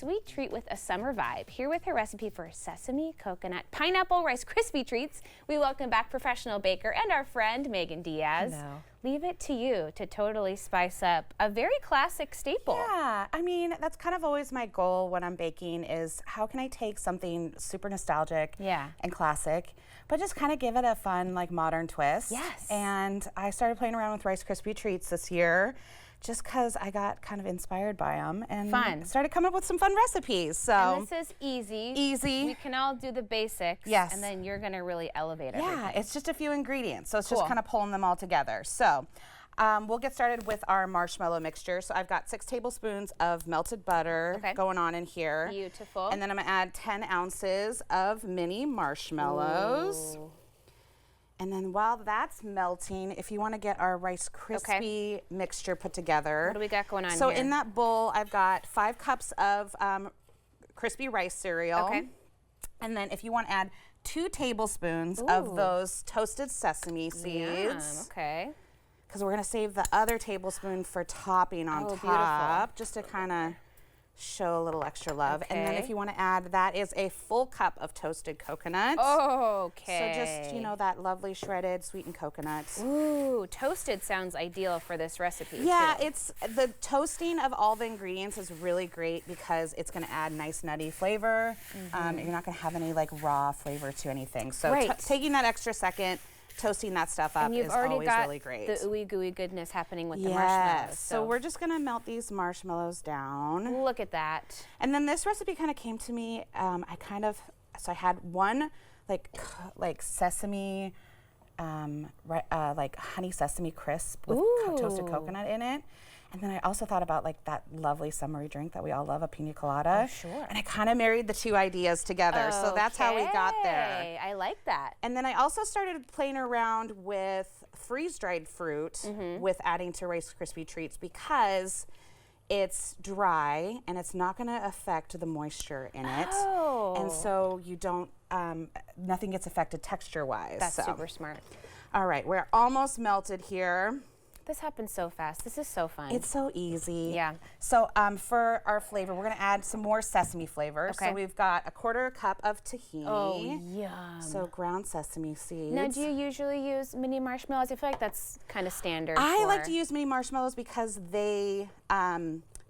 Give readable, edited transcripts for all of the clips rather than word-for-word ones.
sweet treat with a summer vibe. Here with her recipe for sesame, coconut, pineapple, Rice Krispie treats, we welcome back professional baker and our friend Megan Diaz. Hello. Leave it to you to totally spice up a very classic staple. Yeah, I mean, that's kind of always my goal when I'm baking is how can I take something super nostalgic and classic, but just kind of give it a fun, like, modern twist. Yes. And I started playing around with Rice Krispie treats this year just because I got kind of inspired by them and started coming up with some fun recipes. So and this is easy. Easy. We can all do the basics. Yes. And then you're going to really elevate everything. Yeah, it's just a few ingredients. So it's just kind of pulling them all together. So we'll get started with our marshmallow mixture. So I've got 6 tablespoons of melted butter going on in here. Beautiful. And then I'm going to add 10 ounces of mini marshmallows. Ooh. And then while that's melting, if you want to get our Rice Krispie mixture put together. What do we got going on so here? So in that bowl, I've got 5 cups of crispy rice cereal. Okay. And then if you want to add 2 tablespoons of those toasted sesame seeds. Yum. Okay. Because we're going to save the other tablespoon for topping on top. Just to kind of show a little extra love. And then if you want to add, that is a full cup of toasted coconut. Okay. So just, you know, that lovely shredded sweetened coconut. Ooh, toasted sounds ideal for this recipe. Yeah, too. it's the toasting of all the ingredients is really great because it's going to add nice nutty flavor. You're not going to have any like raw flavor to anything. So taking that extra second, toasting that stuff up is always really great. The ooey gooey goodness happening with the marshmallows. So we're just gonna melt these marshmallows down. Look at that. And then this recipe kind of came to me. So I had one like sesame, like honey sesame crisp with toasted coconut in it. And then I also thought about like that lovely summery drink that we all love, a pina colada. Oh, sure. And I kind of married the 2 ideas together. So that's how we got there. I like that. And then I also started playing around with freeze-dried fruit with adding to Rice Krispie treats because it's dry and it's not going to affect the moisture in it. And so you don't, nothing gets affected texture-wise. That's super smart. All right, we're almost melted here. This happens so fast. This is so fun. It's so easy. Yeah. So for our flavor, we're going to add some more sesame flavor. Okay. So we've got a 1/4 cup of tahini. Oh, yum. So ground sesame seeds. Now, do you usually use mini marshmallows? I feel like that's kind of standard. I like to use mini marshmallows because they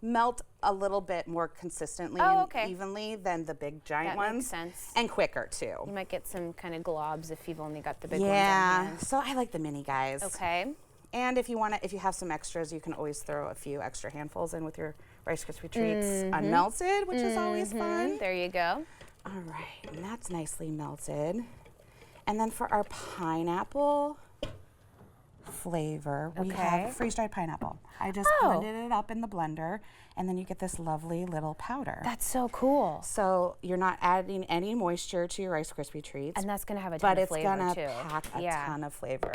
melt a little bit more consistently and evenly than the big giant ones. That makes sense. And quicker, too. You might get some kind of globs if you've only got the big ones on hand. So I like the mini guys. Okay. And if you have some extras, you can always throw a few extra handfuls in with your Rice Krispie treats unmelted, which is always fun. There you go. All right, and that's nicely melted. And then for our pineapple flavor, we have freeze-dried pineapple. I just blended it up in the blender, and then you get this lovely little powder. That's so cool. So you're not adding any moisture to your Rice Krispie treats. And that's going to have a ton of flavor, too. But it's going to pack a ton of flavor.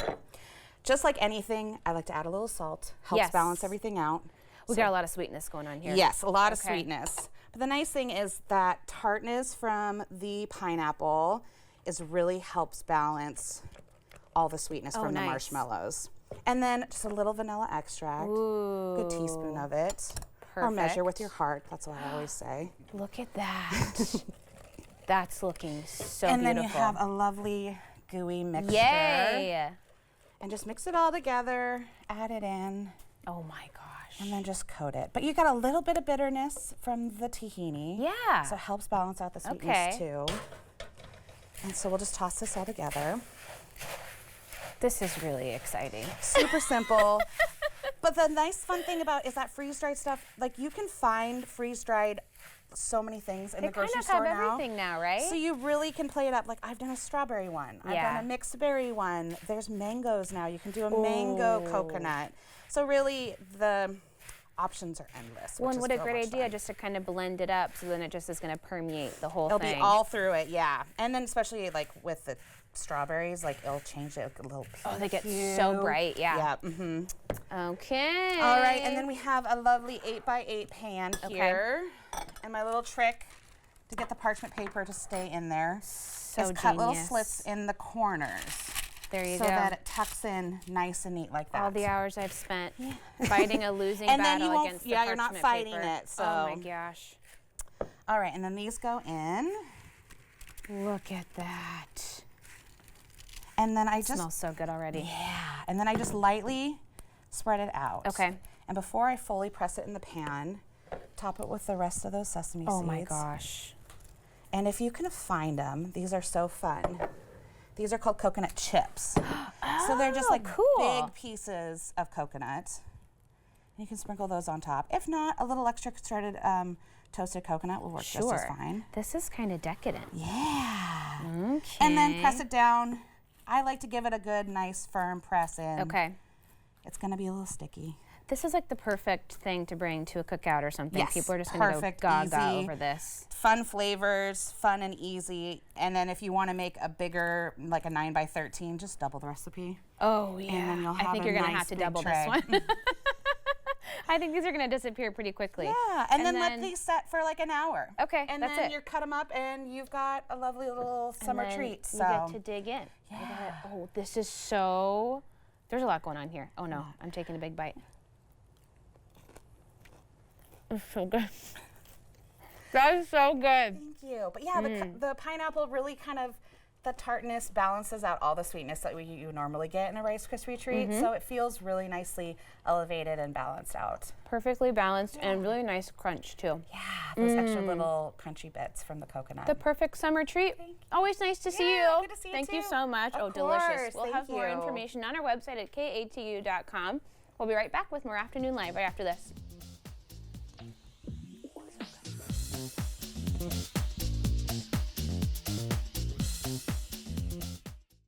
Just like anything, I like to add a little salt. Helps balance everything out. We got a lot of sweetness going on here. Yes, a lot of sweetness. But the nice thing is that tartness from the pineapple really helps balance all the sweetness from the marshmallows. And then just a little vanilla extract. Good teaspoon of it. Or measure with your heart. That's what I always say. Look at that. That's looking so beautiful. And then you have a lovely gooey mixture. Yay! And just mix it all together, add it in. Oh my gosh. And then just coat it. But you got a little bit of bitterness from the tahini. Yeah. So it helps balance out the sweetness too. And so we'll just toss this all together. This is really exciting. Super simple. But the nice fun thing about is that freeze-dried stuff, like you can find freeze-dried so many things in the grocery store now. They kind of have everything now, right? So you really can play it up. Like I've done a strawberry one. I've done a mixed berry one. There's mangoes now. You can do a mango coconut. So really the options are endless. Well, and what a great idea just to kind of blend it up so then it just is going to permeate the whole thing. It'll be all through it, yeah. And then especially like with the strawberries, like it'll change it a little. Oh, they get so bright, yeah. Yeah. Okay. All right, and then we have a lovely 8x8 pan here. And my little trick to get the parchment paper to stay in there is cut little slits in the corners. There you go. So that it tucks in nice and neat like that. All the hours I've spent fighting a losing and battle then you won't, against the you're not fighting paper. it. So. Oh my gosh. All right, and then these go in. Look at that. And then I just Smells so good already. Yeah, and then I just lightly spread it out. Okay. And before I fully press it in the pan, top it with the rest of those sesame seeds. Oh my gosh. And if you can find them, these are so fun. These are called coconut chips. So they're just like cool. big pieces of coconut. And you can sprinkle those on top. If not, a little extra shredded toasted coconut will work just as fine. This is kind of decadent. Yeah. Okay. And then press it down. I like to give it a good, nice, firm press in. Okay. It's going to be a little sticky. This is like the perfect thing to bring to a cookout or something. Yes, People are just going to go gaga easy, over this. Fun flavors, fun and easy. And then if you want to make a bigger, like a 9 by 13, just double the recipe. Oh yeah. And then you'll have I think you're going to have to double tray. this one. I think these are going to disappear pretty quickly. Yeah, and then let these set for like an hour. Okay, and that's then it. you cut them up, and you've got a lovely little summer treat. So you get to dig in. Yeah. Oh, this is so. There's a lot going on here. Oh no, I'm taking a big bite. It's so good. That is so good. Thank you. But yeah, the pineapple really kind of, the tartness balances out all the sweetness that you normally get in a Rice Krispie treat. So it feels really nicely elevated and balanced out. Perfectly balanced and really nice crunch too. Yeah, those extra little crunchy bits from the coconut. The perfect summer treat. Always nice to see you. Good to see you Thank you too. so much. Of Delicious. course, We'll have more information on our website at katu.com. We'll be right back with more Afternoon Live right after this.